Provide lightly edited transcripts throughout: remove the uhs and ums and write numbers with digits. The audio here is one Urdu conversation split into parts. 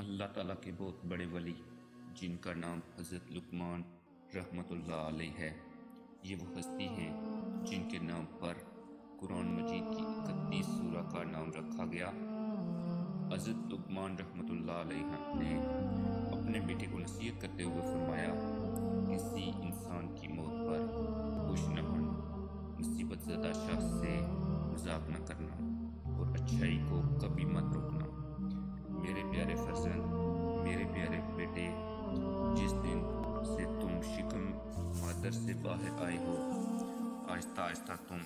اللہ تعالیٰ کے بہت بڑے ولی جن کا نام حضرت لقمان رحمۃ اللہ علیہ ہے، یہ وہ ہستی ہیں جن کے نام پر قرآن مجید کی 31 سورہ کا نام رکھا گیا۔ حضرت لقمان رحمۃ اللہ علیہ نے اپنے بیٹے کو نصیحت کرتے ہوئے فرمایا، کسی انسان کی موت پر خوش نہ ہونا، مصیبت زدہ شخص سے مذاق نہ کرنا اور اچھائی کو کبھی مت روکنا۔ میرے پیارے فرزند، میرے پیارے بیٹے، جس دن سے تم شکم مادر سے باہر آئے ہو، آہستہ آہستہ تم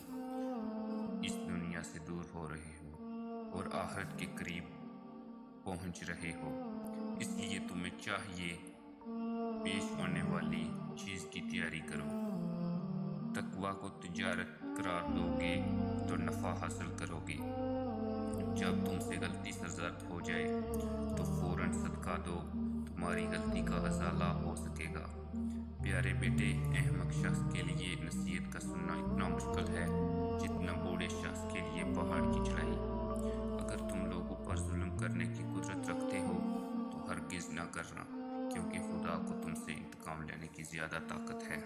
اس دنیا سے دور ہو رہے ہو اور آخرت کے قریب پہنچ رہے ہو۔ اس لیے تمہیں چاہیے پیش آنے والی چیز کی تیاری کرو۔ تقویٰ کو تجارت قرار دو گے تو نفع حاصل کرو گے۔ جب تم سے غلطی سرزد ہو جائے تو فوراً صدقہ دو، تمہاری غلطی کا ازالہ ہو سکے گا۔ پیارے بیٹے، احمق شخص کے لیے نصیحت کا سننا اتنا مشکل ہے جتنا بوڑھے شخص کے لیے پہاڑ کی چڑھائی۔ اگر تم لوگوں پر ظلم کرنے کی قدرت رکھتے ہو تو ہرگز نہ کرنا، کیونکہ خدا کو تم سے انتقام لینے کی زیادہ طاقت ہے۔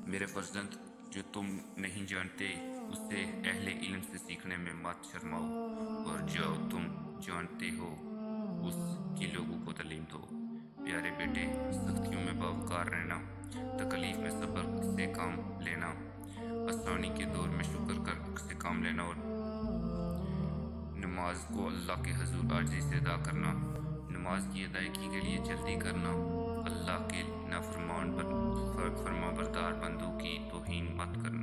میرے فرزند، جو تم نہیں جانتے اسے اہل علم سے سیکھنے میں مت شرماؤ، اور جو تم جانتے ہو اس کی لوگوں کو تعلیم دو۔ پیارے بیٹے، سختیوں میں باوقار رہنا، تکلیف میں صبر سے کام لینا، آسانی کے دور میں شکر سے کام لینا اور نماز کو اللہ کے حضور عاجزی سے ادا کرنا، نماز کی ادائیگی کے لیے جلدی کرنا، اللہ کے فرما بردار بندوں کی توہین مت کرنا۔